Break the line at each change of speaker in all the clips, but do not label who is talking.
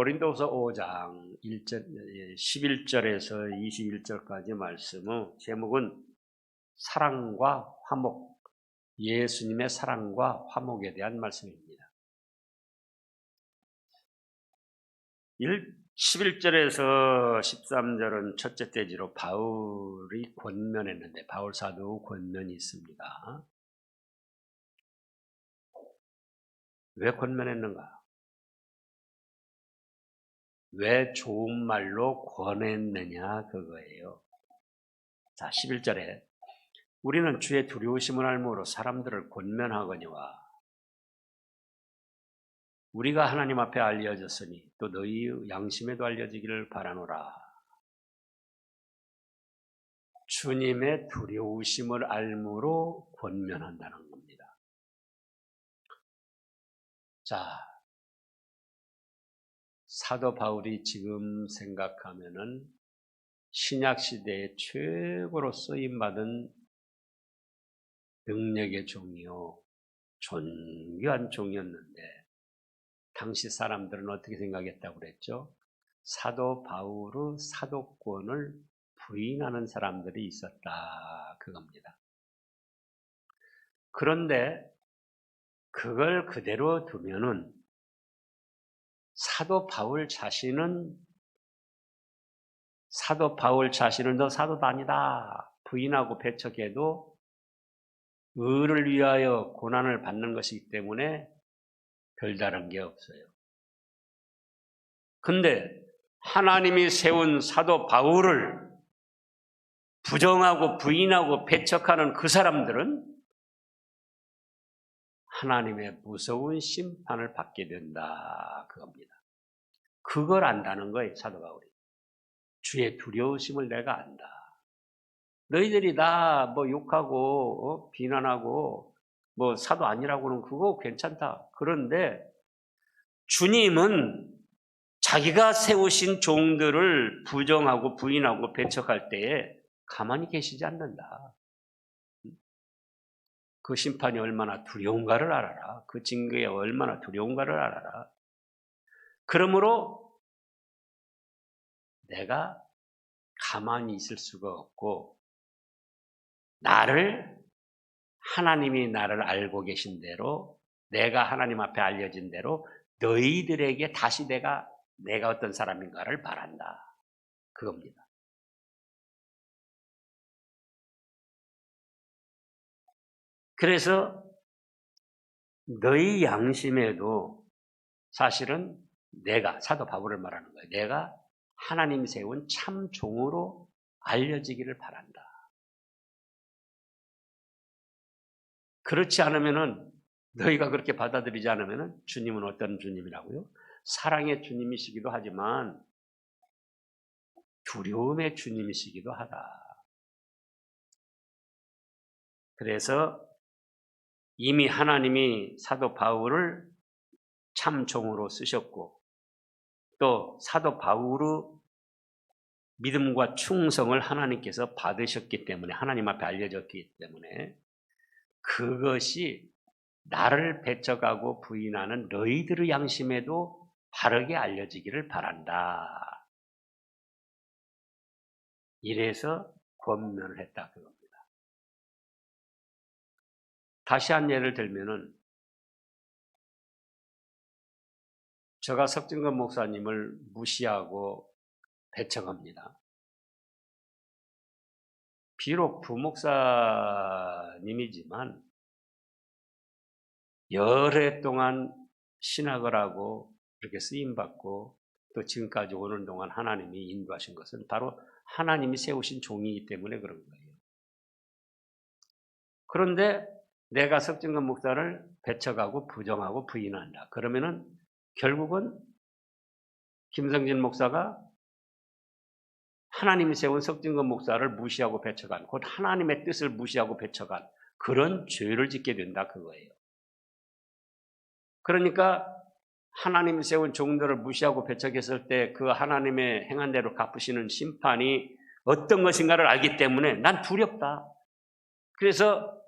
고린도서 5장 11절에서 21절까지 말씀은 제목은 사랑과 화목, 예수님의 사랑과 화목에 대한 말씀입니다. 11절에서 13절은 첫째 대지로 바울이 권면했는데 바울 사도 권면이 있습니다. 왜 권면했는가? 왜 좋은 말로 권했느냐 그거예요. 자, 11절에 우리는 주의 두려우심을 알므로 사람들을 권면하거니와 우리가 하나님 앞에 알려졌으니 또 너희 양심에도 알려지기를 바라노라. 주님의 두려우심을 알므로 권면한다는 겁니다. 자, 사도 바울이 지금 생각하면은 신약 시대의 최고로 쓰임받은 능력의 종이요, 존귀한 종이었는데 당시 사람들은 어떻게 생각했다고 그랬죠? 사도 바울의 사도권을 부인하는 사람들이 있었다 그겁니다. 그런데 그걸 그대로 두면은 사도 바울 자신은 너 사도도 아니다 부인하고 배척해도 의를 위하여 고난을 받는 것이기 때문에 별다른 게 없어요. 근데 하나님이 세운 사도 바울을 부정하고 부인하고 배척하는 그 사람들은 하나님의 무서운 심판을 받게 된다 그겁니다. 그걸 안다는 거예요. 사도 바울이. 주의 두려우심을 내가 안다. 너희들이 다 뭐 욕하고 비난하고 뭐 사도 아니라고는 그거 괜찮다. 그런데 주님은 자기가 세우신 종들을 부정하고 부인하고 배척할 때에 가만히 계시지 않는다. 그 심판이 얼마나 두려운가를 알아라. 그 징계가 얼마나 두려운가를 알아라. 그러므로 내가 가만히 있을 수가 없고 하나님이 나를 알고 계신 대로 내가 하나님 앞에 알려진 대로 너희들에게 다시 내가 어떤 사람인가를 바란다. 그겁니다. 그래서 너희 양심에도 사실은 내가 사도 바울을 말하는 거예요. 내가 하나님 세운 참 종으로 알려지기를 바란다. 그렇지 않으면은 너희가 그렇게 받아들이지 않으면은 주님은 어떤 주님이라고요? 사랑의 주님이시기도 하지만 두려움의 주님이시기도 하다. 그래서 이미 하나님이 사도 바울을 참 종으로 쓰셨고 또 사도 바울의 믿음과 충성을 하나님께서 받으셨기 때문에 하나님 앞에 알려졌기 때문에 그것이 나를 배척하고 부인하는 너희들의 양심에도 바르게 알려지기를 바란다. 이래서 권면을 했다 그겁니다. 다시 한 예를 들면은 제가 석진권 목사님을 무시하고 배척합니다. 비록 부목사님이지만 여러 동안 신학을 하고 이렇게 쓰임받고 또 지금까지 오는 동안 하나님이 인도하신 것은 바로 하나님이 세우신 종이기 때문에 그런 거예요. 그런데 내가 석진권 목사를 배척하고 부정하고 부인한다. 그러면은 결국은 김성진 목사가 하나님이 세운 석진권 목사를 무시하고 배척한, 곧 하나님의 뜻을 무시하고 배척한 그런 죄를 짓게 된다 그거예요. 그러니까 하나님이 세운 종들을 무시하고 배척했을 때 그 하나님의 행한 대로 갚으시는 심판이 어떤 것인가를 알기 때문에 난 두렵다. 그래서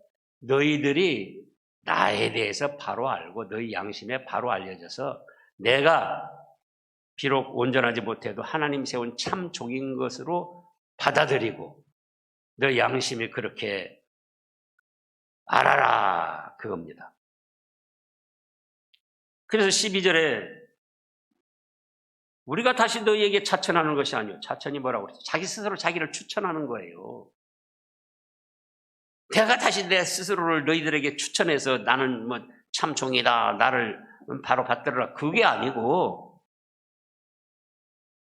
너희들이 나에 대해서 바로 알고 너희 양심에 바로 알려져서 내가 비록 온전하지 못해도 하나님 세운 참 종인 것으로 받아들이고 너 양심이 그렇게 알아라 그겁니다. 그래서 12절에 우리가 다시 너희에게 차천하는 것이 아니요. 차천이 뭐라고 그랬어요? 자기 스스로 자기를 추천하는 거예요. 내가 다시 내 스스로를 너희들에게 추천해서 나는 뭐 참 종이다. 나를 바로 받들어라. 그게 아니고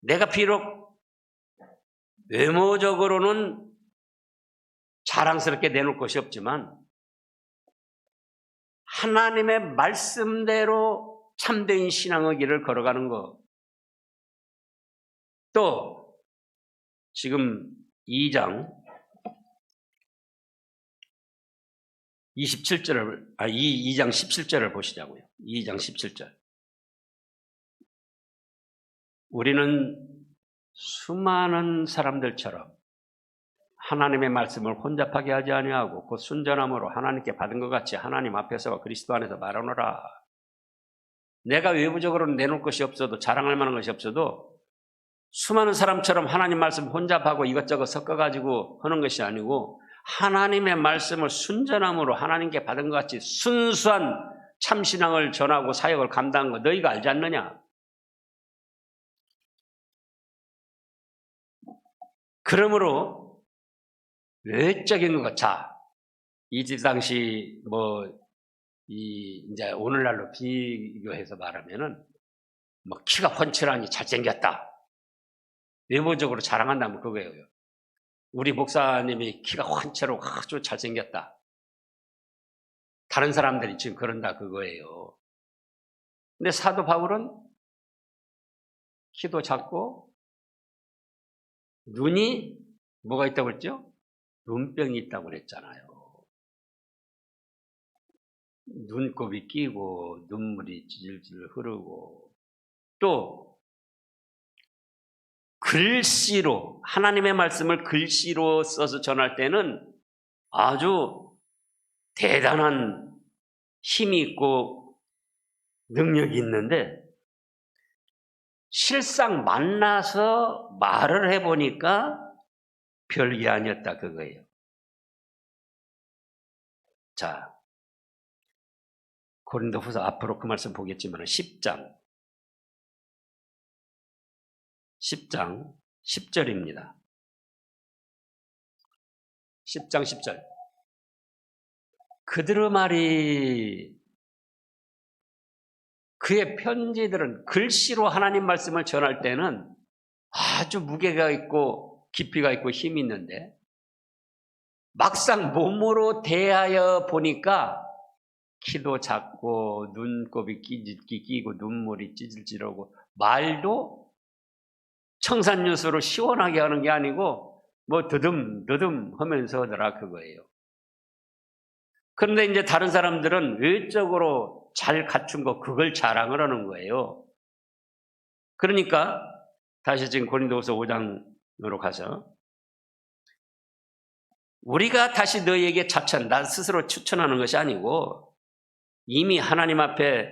내가 비록 외모적으로는 자랑스럽게 내놓을 것이 없지만 하나님의 말씀대로 참된 신앙의 길을 걸어가는 것. 또 지금 2장 2장 17절을 보시자고요. 2장 17절. 우리는 수많은 사람들처럼 하나님의 말씀을 혼잡하게 하지 아니하고 곧 순전함으로 하나님께 받은 것 같이 하나님 앞에서와 그리스도 안에서 말하노라. 내가 외부적으로는 내놓을 것이 없어도 자랑할 만한 것이 없어도 수많은 사람처럼 하나님 말씀 혼잡하고 이것저것 섞어가지고 하는 것이 아니고 하나님의 말씀을 순전함으로 하나님께 받은 것 같이 순수한 참신앙을 전하고 사역을 감당한 거 너희가 알지 않느냐? 그러므로 외적인 것, 자, 이 당시 이제 오늘날로 비교해서 말하면은 키가 훤칠하니 잘생겼다. 외모적으로 자랑한다면 그거예요. 우리 목사님이 키가 훤칠하고 아주 잘생겼다. 다른 사람들이 지금 그런다 그거예요. 근데 사도 바울은 키도 작고 눈이 뭐가 있다고 그랬죠? 눈병이 있다고 그랬잖아요. 눈곱이 끼고 눈물이 질질 흐르고 또 글씨로 하나님의 말씀을 글씨로 써서 전할 때는 아주 대단한 힘이 있고 능력이 있는데 실상 만나서 말을 해보니까 별게 아니었다 그거예요. 자, 고린도후서 앞으로 그 말씀 보겠지만 10장 10절입니다. 10장 10절. 그들의 말이 그의 편지들은 글씨로 하나님 말씀을 전할 때는 아주 무게가 있고 깊이가 있고 힘이 있는데 막상 몸으로 대하여 보니까 키도 작고 눈곱이 끼고 눈물이 찌질찌르고 말도 청산유수로 시원하게 하는 게 아니고 더듬 하면서 하더라 그거예요. 그런데 이제 다른 사람들은 외적으로 잘 갖춘 거 그걸 자랑을 하는 거예요. 그러니까 다시 지금 고린도후서 5장으로 가서 우리가 다시 너희에게 나 스스로 추천하는 것이 아니고 이미 하나님 앞에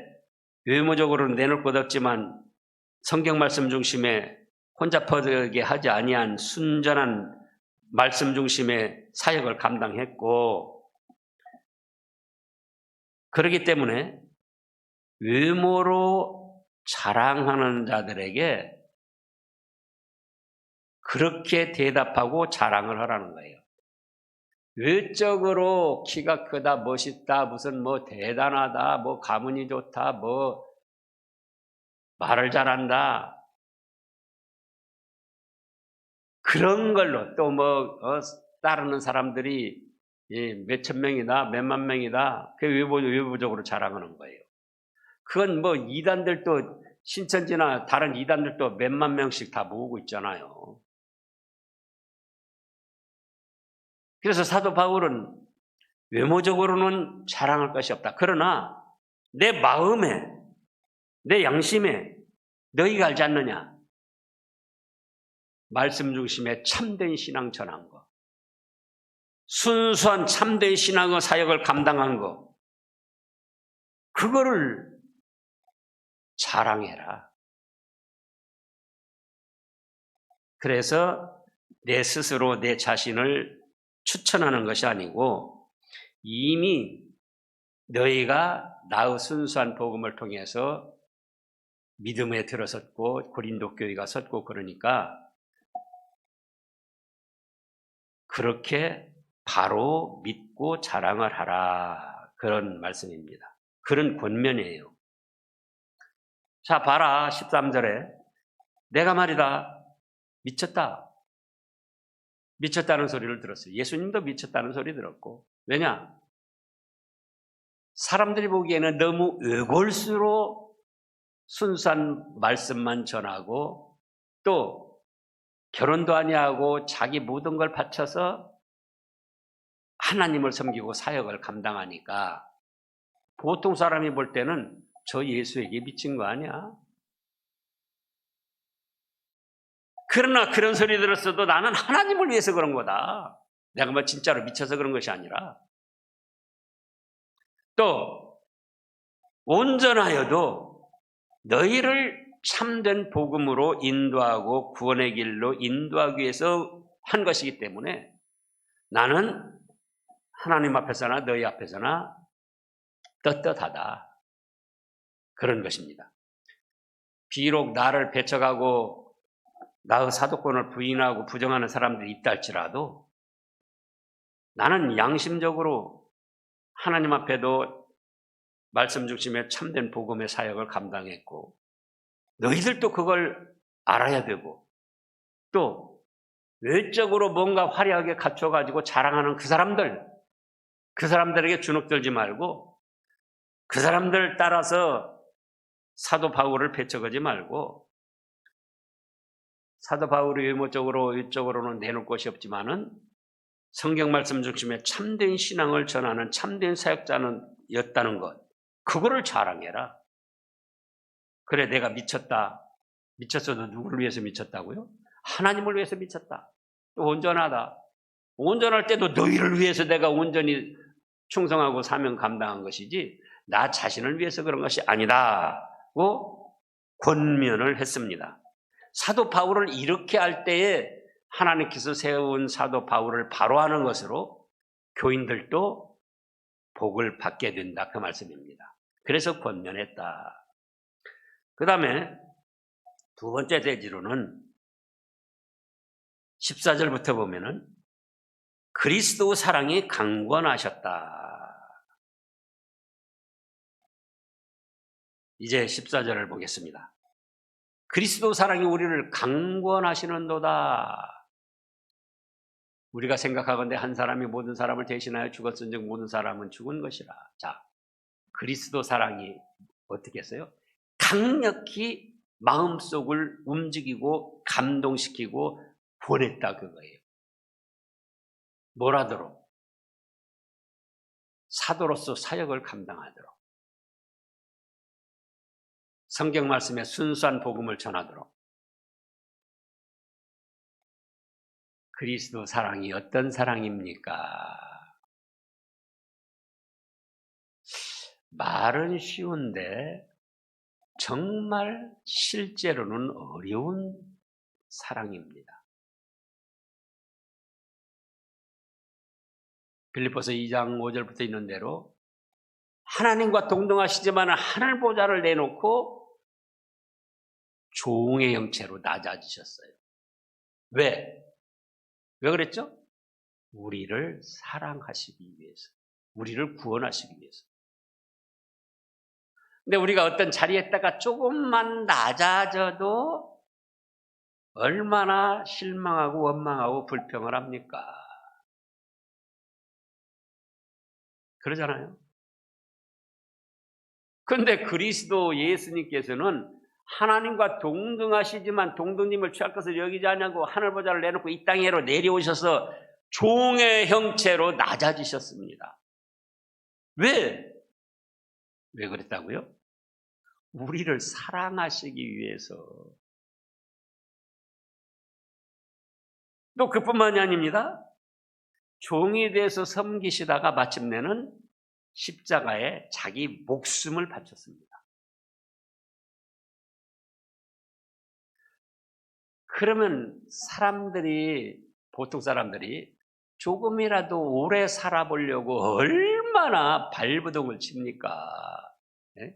외모적으로는 내놓을 것 없지만 성경 말씀 중심에 혼잡하게 하지 아니한 순전한 말씀 중심의 사역을 감당했고 그렇기 때문에 외모로 자랑하는 자들에게 그렇게 대답하고 자랑을 하라는 거예요. 외적으로 키가 크다, 멋있다, 무슨 대단하다, 가문이 좋다, 말을 잘한다. 그런 걸로 또 따르는 사람들이 몇천 명이다, 몇만 명이다. 그게 외부적으로 자랑하는 거예요. 그건 이단들도 신천지나 다른 이단들도 몇만 명씩 다 모으고 있잖아요. 그래서 사도 바울은 외모적으로는 자랑할 것이 없다. 그러나 내 마음에, 내 양심에 너희가 알지 않느냐? 말씀 중심에 참된 신앙 전한 거, 순수한 참된 신앙의 사역을 감당한 거, 그거를 자랑해라. 그래서 내 스스로 내 자신을 추천하는 것이 아니고 이미 너희가 나의 순수한 복음을 통해서 믿음에 들어섰고 고린도 교회가 섰고 그러니까 그렇게 바로 믿고 자랑을 하라. 그런 말씀입니다. 그런 권면이에요. 자, 봐라. 13절에 내가 말이다. 미쳤다. 미쳤다는 소리를 들었어요. 예수님도 미쳤다는 소리 들었고. 왜냐? 사람들이 보기에는 너무 외골수로 순수한 말씀만 전하고 또 결혼도 아니하고 자기 모든 걸 바쳐서 하나님을 섬기고 사역을 감당하니까 보통 사람이 볼 때는 저 예수에게 미친 거 아니야? 그러나 그런 소리 들었어도 나는 하나님을 위해서 그런 거다. 내가 뭐 진짜로 미쳐서 그런 것이 아니라 또 온전하여도 너희를 참된 복음으로 인도하고 구원의 길로 인도하기 위해서 한 것이기 때문에 나는 하나님 앞에서나 너희 앞에서나 떳떳하다. 그런 것입니다. 비록 나를 배척하고 나의 사도권을 부인하고 부정하는 사람들이 있다 할지라도 나는 양심적으로 하나님 앞에도 말씀 중심의 참된 복음의 사역을 감당했고 너희들도 그걸 알아야 되고 또 외적으로 뭔가 화려하게 갖춰가지고 자랑하는 그 사람들에게 주눅들지 말고 그 사람들 따라서 사도 바울을 배척하지 말고 사도 바울이 외모적으로 이쪽으로는 내놓을 것이 없지만은 성경 말씀 중심에 참된 신앙을 전하는 참된 사역자였다는 것 그거를 자랑해라. 그래 내가 미쳤다. 미쳤어도 누구를 위해서 미쳤다고요? 하나님을 위해서 미쳤다. 또 온전하다. 온전할 때도 너희를 위해서 내가 온전히 충성하고 사명 감당한 것이지 나 자신을 위해서 그런 것이 아니다고 권면을 했습니다. 사도 바울을 이렇게 할 때에 하나님께서 세운 사도 바울을 바로 하는 것으로 교인들도 복을 받게 된다 그 말씀입니다. 그래서 권면했다. 그 다음에 두 번째 대지로는 14절부터 보면은 그리스도 사랑이 강권하셨다. 이제 14절을 보겠습니다. 그리스도 사랑이 우리를 강권하시는도다. 우리가 생각하건대 한 사람이 모든 사람을 대신하여 죽었은즉 모든 사람은 죽은 것이라. 자, 그리스도 사랑이 어떻게 했어요? 강력히 마음속을 움직이고 감동시키고 보냈다 그거예요. 뭐라도록? 사도로서 사역을 감당하도록. 성경 말씀에 순수한 복음을 전하도록. 그리스도 사랑이 어떤 사랑입니까? 말은 쉬운데 정말 실제로는 어려운 사랑입니다. 빌립보서 2장 5절부터 있는 대로 하나님과 동등하시지만 하늘 보좌를 내놓고 종의 형체로 낮아지셨어요. 왜? 왜 그랬죠? 우리를 사랑하시기 위해서. 우리를 구원하시기 위해서. 근데 우리가 어떤 자리에다가 조금만 낮아져도 얼마나 실망하고 원망하고 불평을 합니까? 그러잖아요. 그런데 그리스도 예수님께서는 하나님과 동등하시지만 동등님을 취할 것을 여기지 않냐고 하늘보좌를 내놓고 이 땅으로 내려오셔서 종의 형체로 낮아지셨습니다. 왜? 왜 그랬다고요? 우리를 사랑하시기 위해서. 또 그뿐만이 아닙니다. 종이 돼서 섬기시다가 마침내는 십자가에 자기 목숨을 바쳤습니다. 그러면 보통 사람들이 조금이라도 오래 살아보려고 얼마나 발버둥을 칩니까? 예?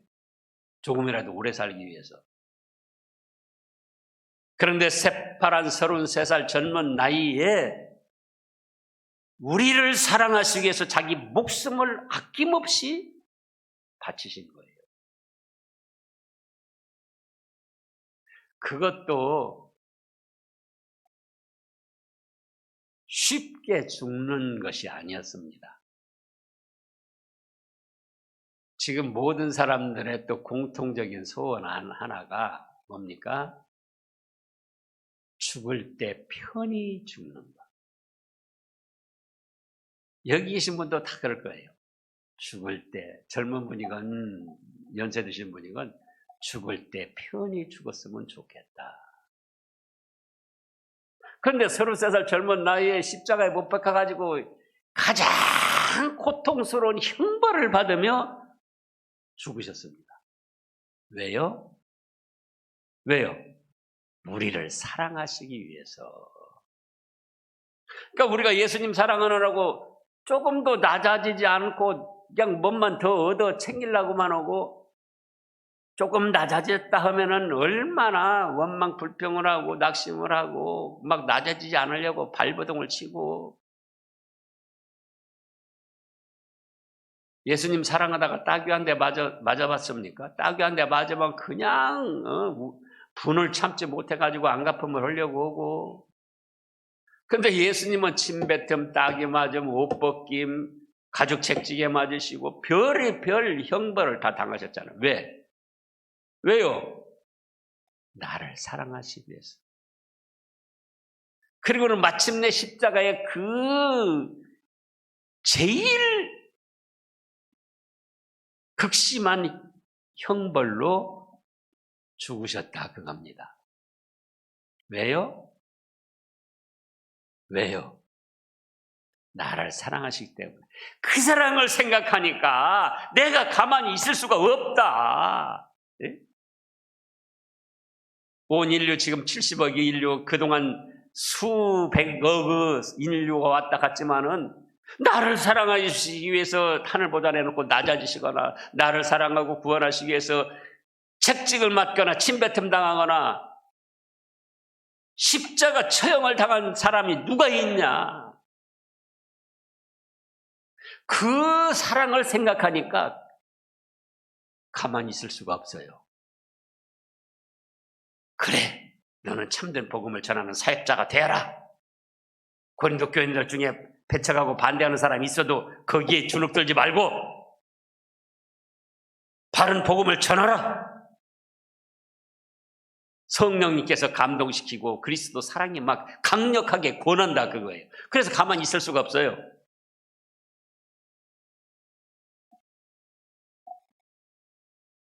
조금이라도 오래 살기 위해서. 그런데 새파란 33살 젊은 나이에 우리를 사랑하시기 위해서 자기 목숨을 아낌없이 바치신 거예요. 그것도 쉽게 죽는 것이 아니었습니다. 지금 모든 사람들의 또 공통적인 소원 하나가 뭡니까? 죽을 때 편히 죽는 것. 여기 계신 분도 다 그럴 거예요. 죽을 때, 젊은 분이건 연세 드신 분이건 죽을 때 편히 죽었으면 좋겠다. 그런데 33살 젊은 나이에 십자가에 못 박혀가지고 가장 고통스러운 형벌을 받으며 죽으셨습니다. 왜요? 왜요? 우리를 사랑하시기 위해서. 그러니까 우리가 예수님 사랑하느라고 조금도 낮아지지 않고 그냥 뭔만 더 얻어 챙기려고만 하고 조금 낮아졌다 하면은 얼마나 원망 불평을 하고 낙심을 하고 막 낮아지지 않으려고 발버둥을 치고. 예수님 사랑하다가 따귀한 대 맞아봤습니까? 따귀한 대 맞으면 그냥 분을 참지 못해가지고 안갚음을 하려고 하고. 근데 예수님은 침뱉음, 따귀 맞음, 옷 벗김, 가죽 채찍에 맞으시고 별의별 형벌을 다 당하셨잖아요. 왜? 왜요? 나를 사랑하시기 위해서. 그리고는 마침내 십자가의 그 제일 극심한 형벌로 죽으셨다 그겁니다. 왜요? 왜요? 나를 사랑하시기 때문에. 그 사랑을 생각하니까 내가 가만히 있을 수가 없다. 네? 온 인류 지금 70억의 인류 그동안 수백억의 인류가 왔다 갔지만은 나를 사랑하시기 위해서 하늘보다 내놓고 낮아지시거나 나를 사랑하고 구원하시기 위해서 채찍을 맞거나 침뱉음 당하거나 십자가 처형을 당한 사람이 누가 있냐? 그 사랑을 생각하니까 가만히 있을 수가 없어요. 그래, 너는 참된 복음을 전하는 사역자가 되어라. 고린도 교인들 중에 배척하고 반대하는 사람이 있어도 거기에 주눅들지 말고 바른 복음을 전하라. 성령님께서 감동시키고 그리스도 사랑이 막 강력하게 권한다 그거예요. 그래서 가만히 있을 수가 없어요.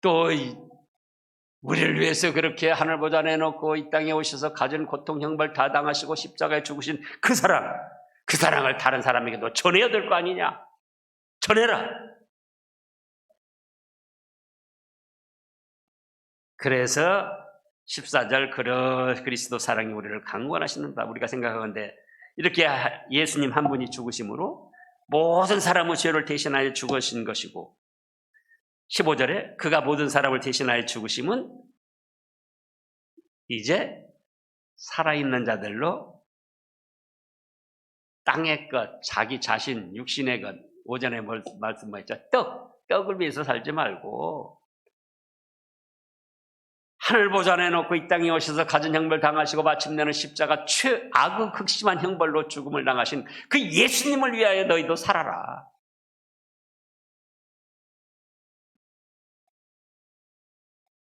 또 우리를 위해서 그렇게 하늘보다 내놓고 이 땅에 오셔서 가진 고통 형벌 다 당하시고 십자가에 죽으신 그 사랑을 다른 사람에게도 전해야 될 거 아니냐? 전해라. 그래서 14절 그리스도 사랑이 우리를 강권하시는다 우리가 생각하건대 이렇게 예수님 한 분이 죽으심으로 모든 사람의 죄를 대신하여 죽으신 것이고 15절에 그가 모든 사람을 대신하여 죽으심은 이제 살아있는 자들로 땅의 것, 자기 자신, 육신의 것 오전에 말씀하셨죠. 떡을 위해서 살지 말고 하늘 보좌 내놓고 이 땅에 오셔서 가진 형벌 당하시고 마침내는 십자가 최악의 극심한 형벌로 죽음을 당하신 그 예수님을 위하여 너희도 살아라.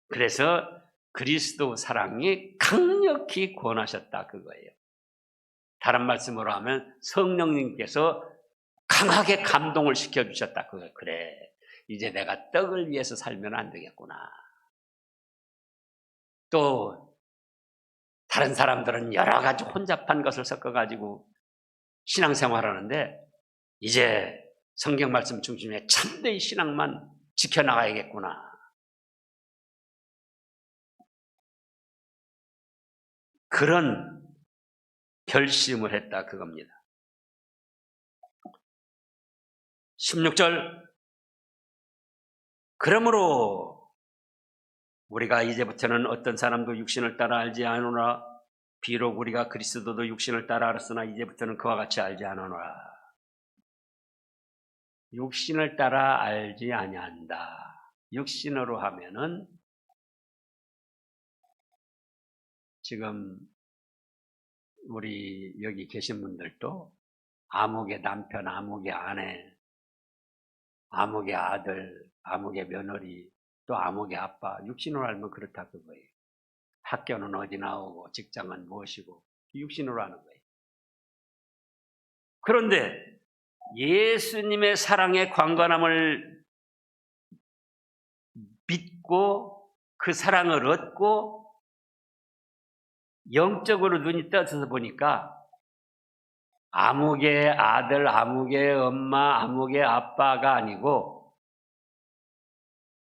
그래서 그리스도 사랑이 강력히 권하셨다 그거예요. 다른 말씀으로 하면 성령님께서 강하게 감동을 시켜주셨다 그거예요. 그래, 이제 내가 떡을 위해서 살면 안 되겠구나. 또 다른 사람들은 여러 가지 혼잡한 것을 섞어가지고 신앙생활하는데 이제 성경 말씀 중심에 참된 신앙만 지켜나가야겠구나. 그런 결심을 했다 그겁니다. 16절 그러므로 우리가 이제부터는 어떤 사람도 육신을 따라 알지 않으나 비록 우리가 그리스도도 육신을 따라 알았으나 이제부터는 그와 같이 알지 않으노라. 육신을 따라 알지 아니한다. 육신으로 하면은 지금 우리 여기 계신 분들도 아무개 남편, 아무개 아내, 아무개 아들, 아무개 며느리, 또 아무개 아빠, 육신으로 알면 그렇다 그거예요. 학교는 어디 나오고 직장은 무엇이고 육신으로 하는 거예요. 그런데 예수님의 사랑의 광관함을 믿고 그 사랑을 얻고 영적으로 눈이 떠져서 보니까 아무개 아들, 아무개 엄마, 아무개 아빠가 아니고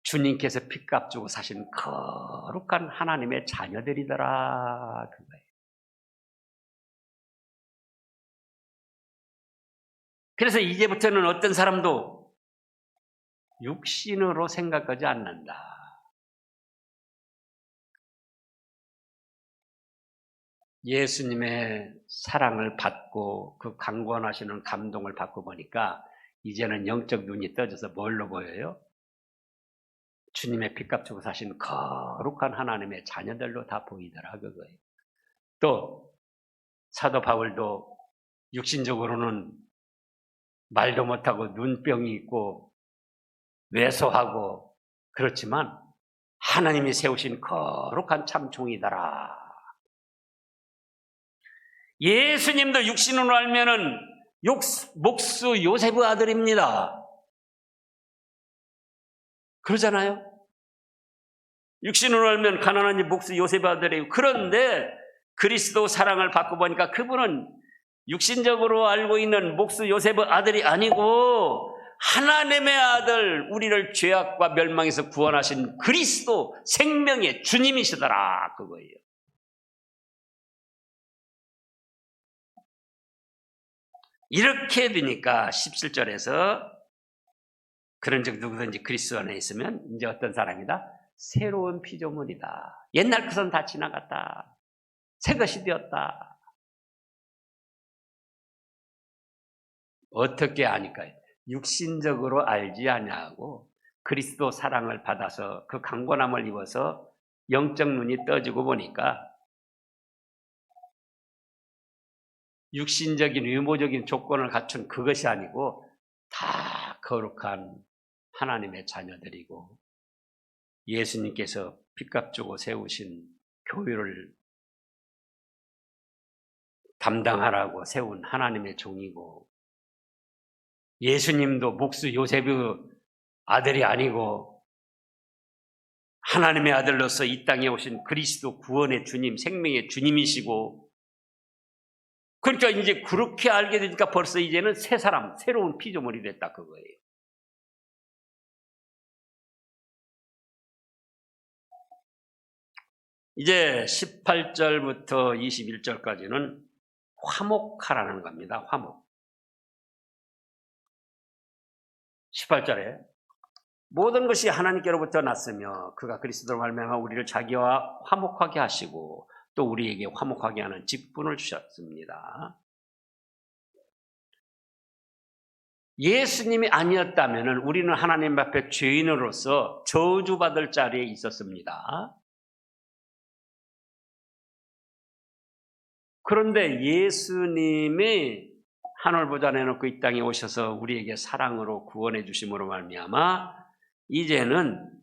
주님께서 핏값 주고 사신 거룩한 하나님의 자녀들이더라 그거예요. 그래서 이제부터는 어떤 사람도 육신으로 생각하지 않는다. 예수님의 사랑을 받고 그 강권하시는 감동을 받고 보니까 이제는 영적 눈이 떠져서 뭘로 보여요? 주님의 핏값 주고 사신 거룩한 하나님의 자녀들로 다 보이더라 그거예요. 또 사도 바울도 육신적으로는 말도 못하고 눈병이 있고 왜소하고 그렇지만 하나님이 세우신 거룩한 참종이더라. 예수님도 육신으로 알면은 목수 요셉의 아들입니다. 그러잖아요. 육신으로 알면 가난한 집 목수 요셉의 아들이에요. 그런데 그리스도 사랑을 받고 보니까 그분은 육신적으로 알고 있는 목수 요셉의 아들이 아니고 하나님의 아들, 우리를 죄악과 멸망에서 구원하신 그리스도 생명의 주님이시더라 그거예요. 이렇게 되니까 17절에서 그런즉 누구든지 그리스도 안에 있으면 이제 어떤 사람이다? 새로운 피조물이다. 옛날 것은 다 지나갔다. 새 것이 되었다. 어떻게 아니까요? 육신적으로 알지 아니하고 그리스도 사랑을 받아서 그 강권함을 입어서 영적 눈이 떠지고 보니까 육신적인 의무적인 조건을 갖춘 그것이 아니고 다 거룩한 하나님의 자녀들이고 예수님께서 핏값 주고 세우신 교회를 담당하라고 세운 하나님의 종이고 예수님도 목수 요셉의 아들이 아니고 하나님의 아들로서 이 땅에 오신 그리스도 구원의 주님, 생명의 주님이시고 그러니까 이제 그렇게 알게 되니까 벌써 이제는 새 사람, 새로운 피조물이 됐다 그거예요. 이제 18절부터 21절까지는 화목하라는 겁니다. 화목. 18절에 모든 것이 하나님께로부터 났으며 그가 그리스도로 말미암아 우리를 자기와 화목하게 하시고 또 우리에게 화목하게 하는 직분을 주셨습니다. 예수님이 아니었다면 우리는 하나님 앞에 죄인으로서 저주받을 자리에 있었습니다. 그런데 예수님이 하늘보좌 내놓고 이 땅에 오셔서 우리에게 사랑으로 구원해 주심으로 말미암아 이제는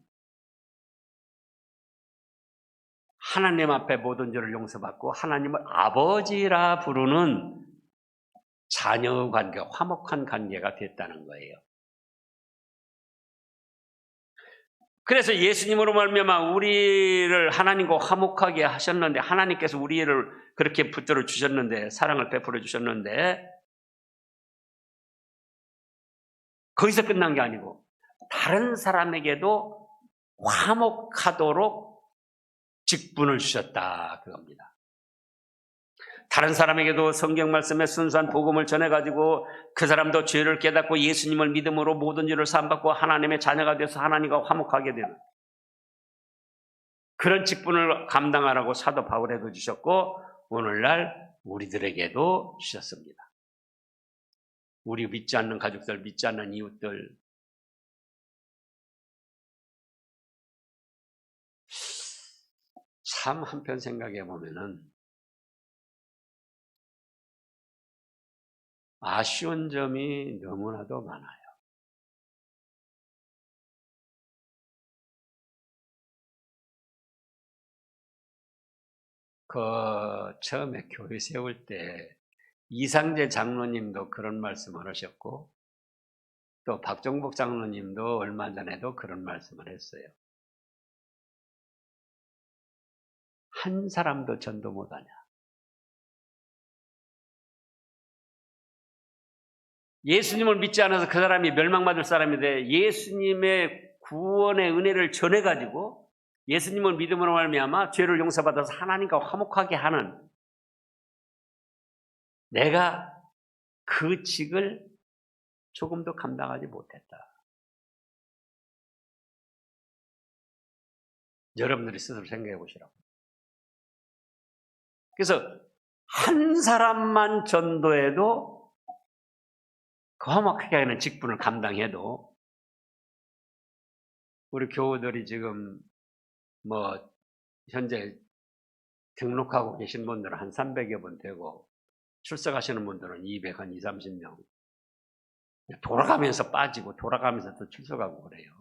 하나님 앞에 모든 죄를 용서받고 하나님을 아버지라 부르는 자녀 관계, 화목한 관계가 됐다는 거예요. 그래서 예수님으로 말미암아 우리를 하나님과 화목하게 하셨는데 하나님께서 우리를 그렇게 붙들어 주셨는데 사랑을 베풀어 주셨는데 거기서 끝난 게 아니고 다른 사람에게도 화목하도록 직분을 주셨다 그겁니다. 다른 사람에게도 성경 말씀에 순수한 복음을 전해가지고 그 사람도 죄를 깨닫고 예수님을 믿음으로 모든 죄를 사함받고 하나님의 자녀가 되어서 하나님과 화목하게 되는 그런 직분을 감당하라고 사도 바울에도 주셨고 오늘날 우리들에게도 주셨습니다. 우리 믿지 않는 가족들, 믿지 않는 이웃들, 참 한편 생각해 보면은 아쉬운 점이 너무나도 많아요. 처음에 교회 세울 때 이상재 장로님도 그런 말씀을 하셨고 또 박종복 장로님도 얼마 전에도 그런 말씀을 했어요. 한 사람도 전도 못하냐. 예수님을 믿지 않아서 그 사람이 멸망받을 사람인데 예수님의 구원의 은혜를 전해가지고 예수님을 믿음으로 말미암아 죄를 용서받아서 하나님과 화목하게 하는 내가 그 직을 조금도 감당하지 못했다. 여러분들이 스스로 생각해 보시라고. 그래서 한 사람만 전도해도 그 화목하게 하는 직분을 감당해도 우리 교우들이 지금 현재 등록하고 계신 분들은 한 300여 분 되고 출석하시는 분들은 200, 한 20, 30명 돌아가면서 빠지고 돌아가면서 또 출석하고 그래요.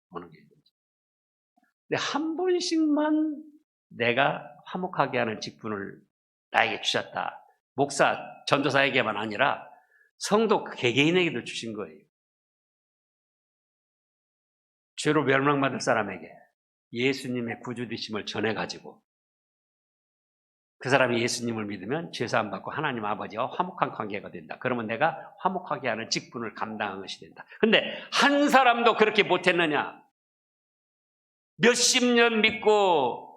어느 게 근데 한 분씩만 내가 화목하게 하는 직분을 나에게 주셨다. 목사, 전도사에게만 아니라 성도 개개인에게도 주신 거예요. 죄로 멸망받을 사람에게 예수님의 구주되심을 전해가지고 그 사람이 예수님을 믿으면 죄사함 받고 하나님 아버지와 화목한 관계가 된다. 그러면 내가 화목하게 하는 직분을 감당한 것이 된다. 근데 한 사람도 그렇게 못했느냐? 몇십 년 믿고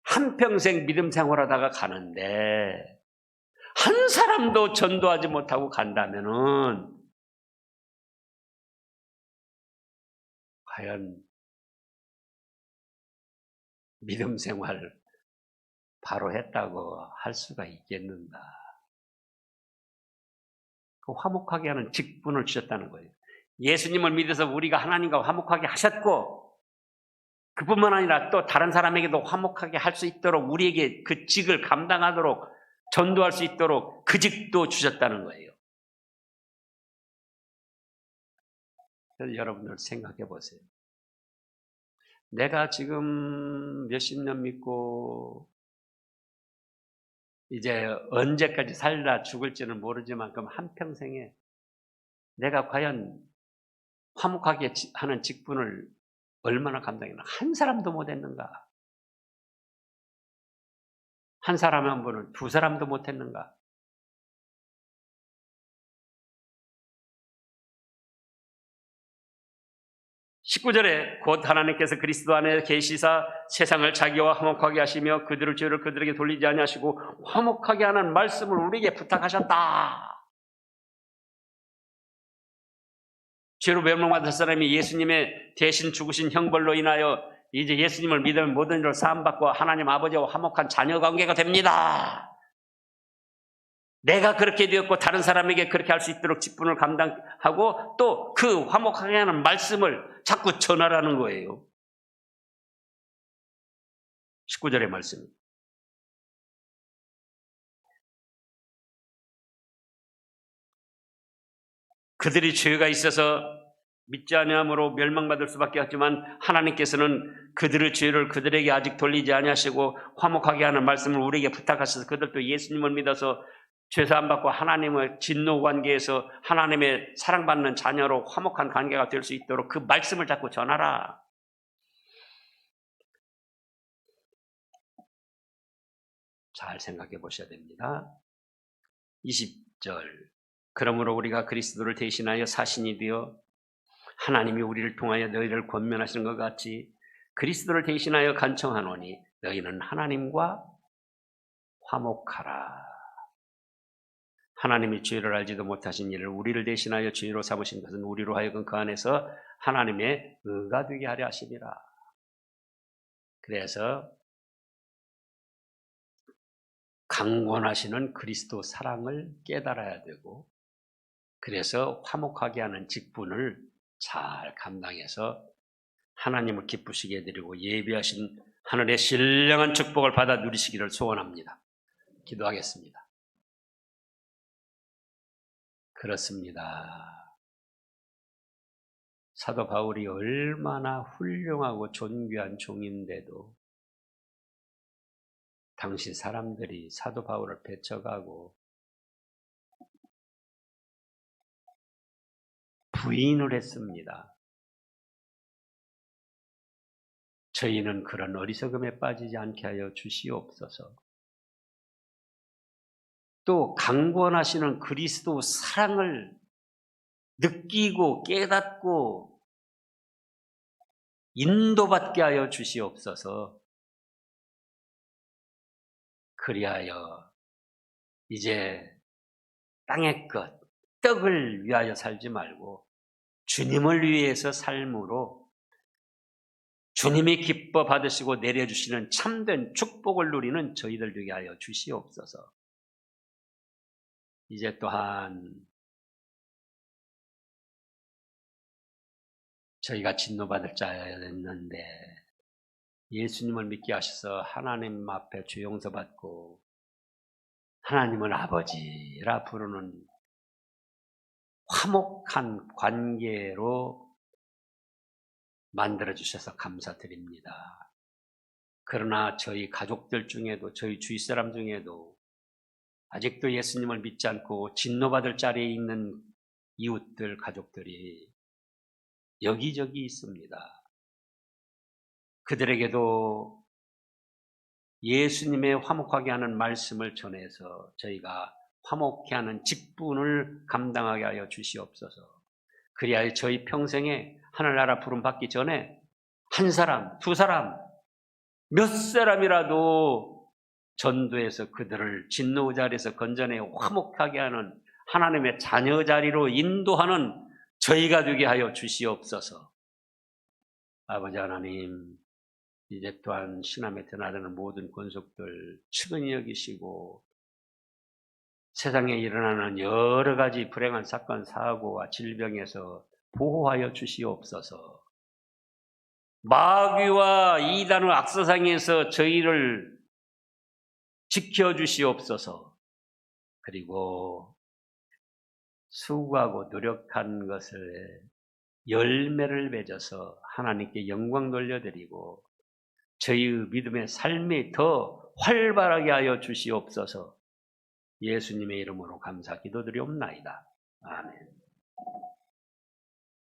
한평생 믿음 생활하다가 가는데 한 사람도 전도하지 못하고 간다면은 과연 믿음 생활 바로 했다고 할 수가 있겠는가? 그 화목하게 하는 직분을 주셨다는 거예요. 예수님을 믿어서 우리가 하나님과 화목하게 하셨고 그뿐만 아니라 또 다른 사람에게도 화목하게 할 수 있도록 우리에게 그 직을 감당하도록 전도할 수 있도록 그 직도 주셨다는 거예요. 그래서 여러분들 생각해 보세요. 내가 지금 몇십 년 믿고 이제 언제까지 살다 죽을지는 모르지만 그럼 한평생에 내가 과연 화목하게 하는 직분을 얼마나 감당했나? 한 사람도 못했는가? 한 사람 한 분을 두 사람도 못했는가? (19절에) 곧 하나님께서 그리스도 안에 계시사 세상을 자기와 화목하게 하시며 그들의 죄를 그들에게 돌리지 아니하시고 화목하게 하는 말씀을 우리에게 부탁하셨다. 죄로 멸망받을 사람이 예수님의 대신 죽으신 형벌로 인하여 이제 예수님을 믿으면 모든 일을 사함받고 하나님 아버지와 화목한 자녀 관계가 됩니다. 내가 그렇게 되었고 다른 사람에게 그렇게 할 수 있도록 직분을 감당하고 또 그 화목하게 하는 말씀을 자꾸 전하라는 거예요. 19절의 말씀. 그들이 죄가 있어서 믿지 아니함으로 멸망받을 수밖에 없지만 하나님께서는 그들의 죄를 그들에게 아직 돌리지 아니하시고 화목하게 하는 말씀을 우리에게 부탁하셔서 그들도 예수님을 믿어서 죄사함 받고 하나님의 진노 관계에서 하나님의 사랑받는 자녀로 화목한 관계가 될 수 있도록 그 말씀을 자꾸 전하라. 잘 생각해 보셔야 됩니다. 20절. 그러므로 우리가 그리스도를 대신하여 사신이 되어 하나님이 우리를 통하여 너희를 권면하시는 것 같이 그리스도를 대신하여 간청하노니 너희는 하나님과 화목하라. 하나님이 죄를 알지도 못하신 이를 우리를 대신하여 죄로 삼으신 것은 우리로 하여금 그 안에서 하나님의 의가 되게 하려 하심이라. 그래서 강권하시는 그리스도 사랑을 깨달아야 되고, 그래서 화목하게 하는 직분을 잘 감당해서 하나님을 기쁘시게 해드리고 예비하신 하늘의 신령한 축복을 받아 누리시기를 소원합니다. 기도하겠습니다. 그렇습니다. 사도 바울이 얼마나 훌륭하고 존귀한 종인데도 당시 사람들이 사도 바울을 배척하고 부인을 했습니다. 저희는 그런 어리석음에 빠지지 않게 하여 주시옵소서. 또 강권하시는 그리스도 사랑을 느끼고 깨닫고 인도받게 하여 주시옵소서. 그리하여 이제 땅의 것, 떡을 위하여 살지 말고 주님을 위해서 삶으로 주님이 기뻐 받으시고 내려주시는 참된 축복을 누리는 저희들 되게 하여 주시옵소서. 이제 또한 저희가 진노받을 자였는데 예수님을 믿게 하셔서 하나님 앞에 죄 용서받고 하나님을 아버지라 부르는 화목한 관계로 만들어주셔서 감사드립니다. 그러나 저희 가족들 중에도 저희 주위 사람 중에도 아직도 예수님을 믿지 않고 진노받을 자리에 있는 이웃들, 가족들이 여기저기 있습니다. 그들에게도 예수님의 화목하게 하는 말씀을 전해서 저희가 화목케 하는 직분을 감당하게 하여 주시옵소서. 그리하여 저희 평생에 하늘나라 부름 받기 전에 한 사람, 두 사람, 몇 사람이라도 전도해서 그들을 진노 자리에서 건져내 화목하게 하는 하나님의 자녀 자리로 인도하는 저희가 되게 하여 주시옵소서. 아버지 하나님, 이제 또한 신함에 드나드는 모든 권속들 측은히 여기시고 세상에 일어나는 여러 가지 불행한 사건, 사고와 질병에서 보호하여 주시옵소서. 마귀와 이단의 악사상에서 저희를 지켜주시옵소서. 그리고 수고하고 노력한 것을 열매를 맺어서 하나님께 영광 돌려드리고 저희의 믿음의 삶이 더 활발하게 하여 주시옵소서. 예수님의 이름으로 감사 기도드리옵나이다. 아멘.